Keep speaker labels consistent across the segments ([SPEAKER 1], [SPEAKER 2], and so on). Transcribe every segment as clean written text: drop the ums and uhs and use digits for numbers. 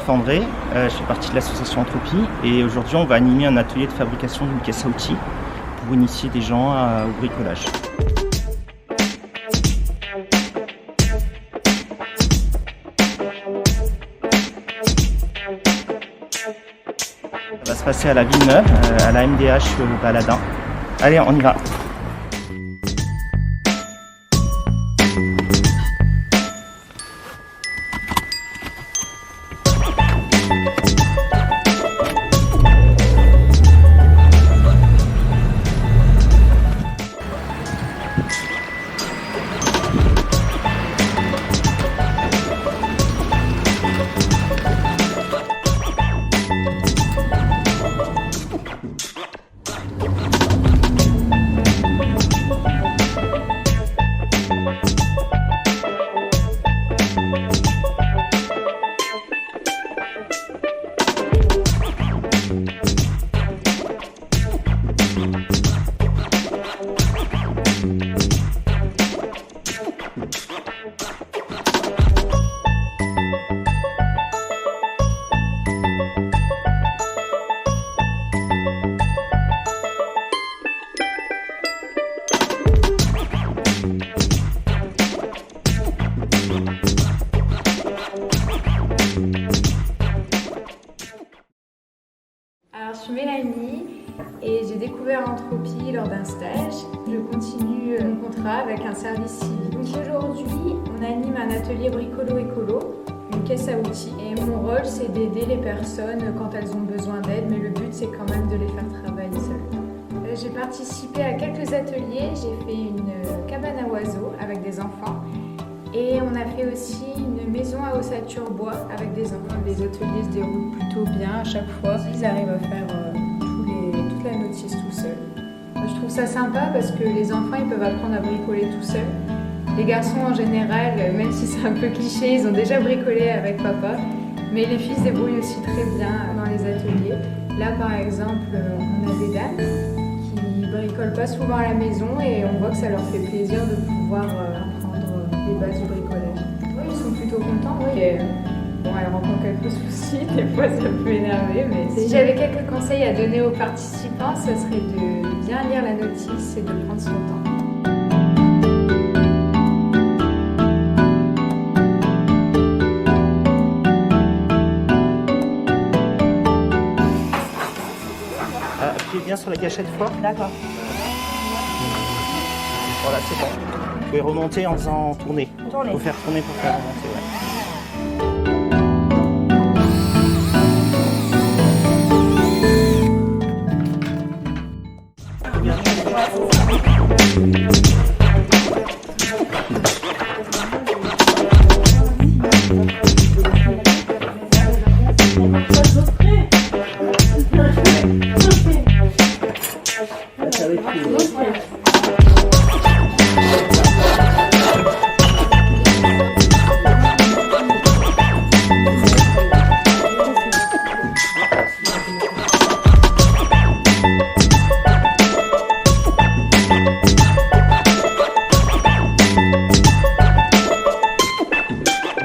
[SPEAKER 1] Marc-André, je fais partie de l'association Entropie et aujourd'hui on va animer un atelier de fabrication d'une caisse à outils pour initier des gens au bricolage. Ça va se passer à la Villeneuve, à la MDH Baladin. Allez, on y va.
[SPEAKER 2] Alors, je suis Mélanie et j'ai découvert Entropie lors d'un stage. Je continue mon contrat avec un service civique. Donc aujourd'hui, on anime un atelier bricolo-écolo, une caisse à outils. Et mon rôle, c'est d'aider les personnes quand elles ont besoin d'aide, mais le but, c'est quand même de les faire travailler seules. J'ai participé à quelques ateliers. J'ai fait une cabane à oiseaux avec des enfants. Et on a fait aussi une maison à ossature bois avec des enfants. Les ateliers se déroulent plutôt bien à chaque fois. Ils arrivent à faire toute la notice tout seuls. Je trouve ça sympa parce que les enfants ils peuvent apprendre à bricoler tout seuls. Les garçons en général, même si c'est un peu cliché, ils ont déjà bricolé avec papa. Mais les filles se débrouillent aussi très bien dans les ateliers. Là par exemple, on a des dames qui bricolent pas souvent à la maison et on voit que ça leur fait plaisir de pouvoir apprendre les bases du bricolage. Oui, ils sont plutôt contents, oui. Bon, elles rencontrent quelques soucis, des fois ça peut énerver, mais si j'avais quelques conseils à donner aux participants, ce serait de bien lire la notice et de prendre son temps.
[SPEAKER 1] Appuyez bien sur la gâchette fort.
[SPEAKER 3] D'accord.
[SPEAKER 1] Voilà, c'est bon. Vous pouvez remonter en faisant tourner.
[SPEAKER 3] Tourner.
[SPEAKER 1] Il faut faire tourner pour faire remonter. Ouais.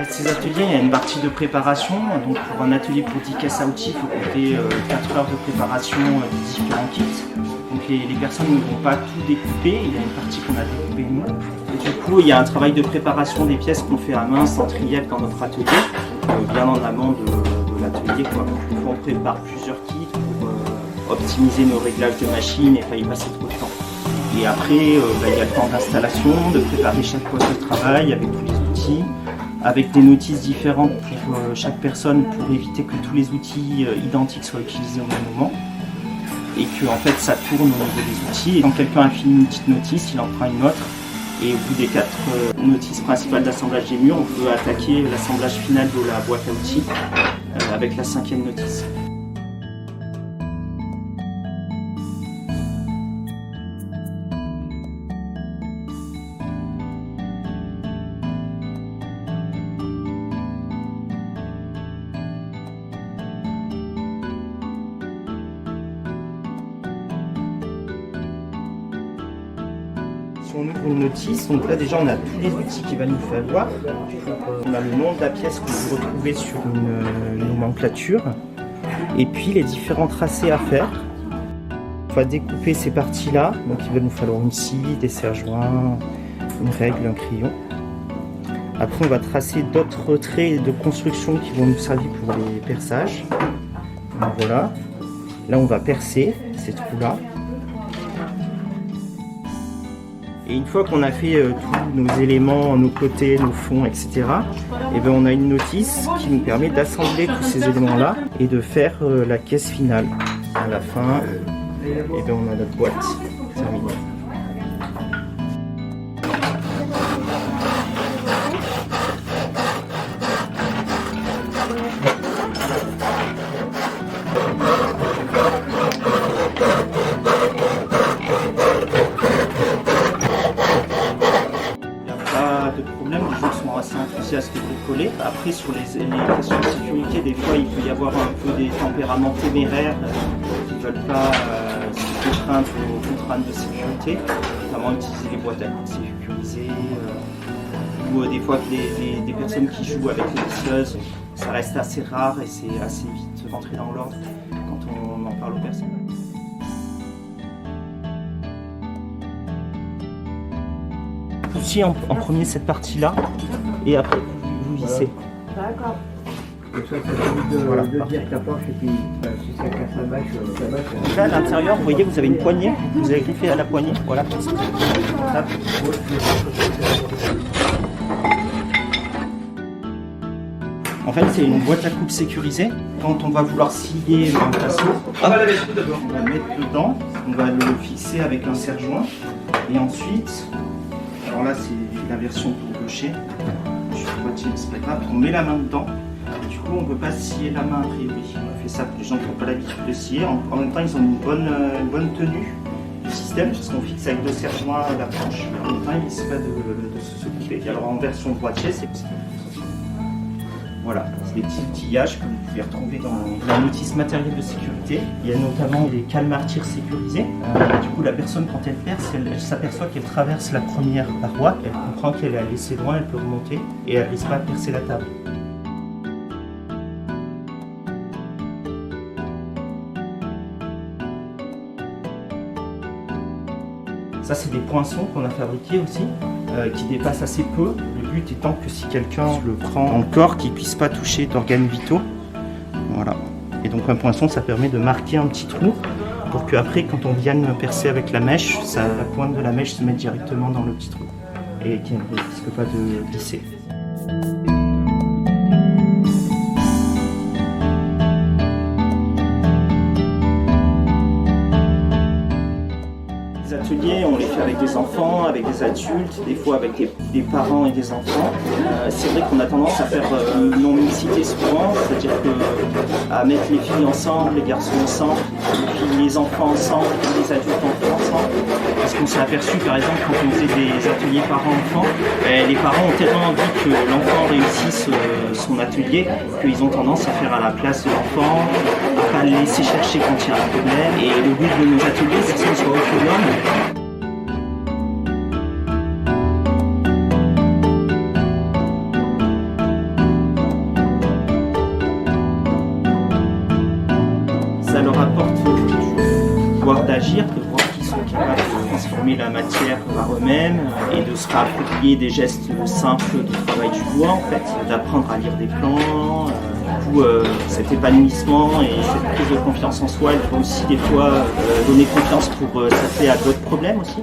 [SPEAKER 1] Ces ateliers, il y a une partie de préparation. Donc pour un atelier pour 10 caisses à outils, il faut compter 4 heures de préparation des différents kits. Donc les personnes ne vont pas tout découper, il y a une partie qu'on a découpée nous. Et du coup, il y a un travail de préparation des pièces qu'on fait à main, sans triel dans notre atelier, bien en amont de l'atelier. On prépare plusieurs kits pour optimiser nos réglages de machine et pas y passer trop de temps. Et après, il y a le temps d'installation, de préparer chaque poste de travail avec tous les outils, avec des notices différentes pour chaque personne pour éviter que tous les outils identiques soient utilisés au même moment et que en fait ça tourne au niveau des outils. Et quand quelqu'un a fini une petite notice, il en prend une autre et au bout des 4 notices principales d'assemblage des murs, on peut attaquer l'assemblage final de la boîte à outils avec la 5e notice. Si on ouvre une notice, donc là déjà on a tous les outils qu'il va nous falloir. On a le nom de la pièce que vous retrouvez sur une nomenclature. Et puis les différents tracés à faire. On va découper ces parties-là. Donc il va nous falloir une scie, des serre-joints, une règle, un crayon. Après on va tracer d'autres traits de construction qui vont nous servir pour les perçages. Donc, voilà. Là on va percer ces trous-là. Et une fois qu'on a fait tous nos éléments, nos côtés, nos fonds, etc., et ben on a une notice qui nous permet d'assembler tous ces éléments-là et de faire la caisse finale. À la fin, et ben on a notre boîte terminée. De problème, les gens sont assez enthousiastes de bricoler. Après, sur les questions de sécurité, des fois il peut y avoir un peu des tempéraments téméraires qui ne veulent pas se contraindre aux contraintes de sécurité, notamment utiliser les boîtes à coups sécurisées, ou des fois que des personnes qui jouent avec les visseuses, ça reste assez rare et c'est assez vite rentré dans l'ordre quand on en parle aux personnes. Poussez en premier cette partie-là et après vous vissez.
[SPEAKER 2] D'accord.
[SPEAKER 1] Voilà, là à l'intérieur, vous voyez, vous avez une poignée, vous avez griffé à la poignée. Voilà. En fait, c'est une boîte à coupe sécurisée. Quand on va vouloir scier un pinceau, on va le mettre dedans, on va le fixer avec un serre-joint et ensuite. Alors là, c'est la version pour gaucher. Je suis boîtier, c'est pas grave. On met la main dedans. Et du coup, on ne peut pas scier la main a priori. On a fait ça pour les gens qui n'ont pas l'habitude de scier. En même temps, ils ont une bonne tenue du système, parce qu'on fixe avec 2 serre-joints la planche. En même temps, ils ne risquent pas de se couper. Et alors, en version boîtier, c'est possible. Voilà, c'est des petits outillages que vous pouvez retrouver dans la notice matériel de sécurité. Il y a notamment les calmes à tir sécurisés. Du coup, la personne, quand elle perce, elle s'aperçoit qu'elle traverse la première paroi, elle comprend qu'elle a laissé loin, elle peut remonter et elle ne risque pas de percer la table. Ça, c'est des poinçons qu'on a fabriqués aussi, qui dépassent assez peu. Le but étant que si quelqu'un le prend dans le corps, qu'il ne puisse pas toucher d'organes vitaux. Voilà. Et donc un poinçon, ça permet de marquer un petit trou pour qu'après, quand on vienne percer avec la mèche, la pointe de la mèche se mette directement dans le petit trou et qu'il ne risque pas de glisser. Les ateliers, on les fait avec des enfants, avec des adultes, des fois avec des parents et des enfants. C'est vrai qu'on a tendance à faire une non-mixité souvent, c'est-à-dire à mettre les filles ensemble, les garçons ensemble, puis les enfants ensemble, puis les adultes ensemble. Parce qu'on s'est aperçu, par exemple, quand on faisait des ateliers parents-enfants, les parents ont tellement envie que l'enfant réussisse son atelier qu'ils ont tendance à faire à la place de l'enfant, à pas le laisser chercher quand il y a un problème. Et le but de nos ateliers, c'est qu'ils soient autonomes. Ça leur apporte du pouvoir d'agir, de voir qu'ils sont capables de transformer la matière par eux-mêmes et de se réapproprier des gestes simples du travail du bois, en fait, d'apprendre à lire des plans. Du coup, cet épanouissement et cette prise de confiance en soi, elle peut aussi des fois donner confiance pour s'atteler à d'autres problèmes aussi.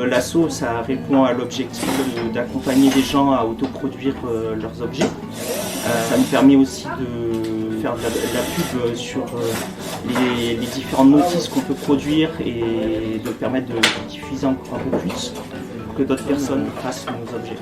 [SPEAKER 1] L'asso, ça répond à l'objectif d'accompagner les gens à autoproduire leurs objets. Ça nous permet aussi de faire de la pub sur les différentes notices qu'on peut produire et de permettre de diffuser encore un peu plus pour que d'autres personnes fassent nos objets.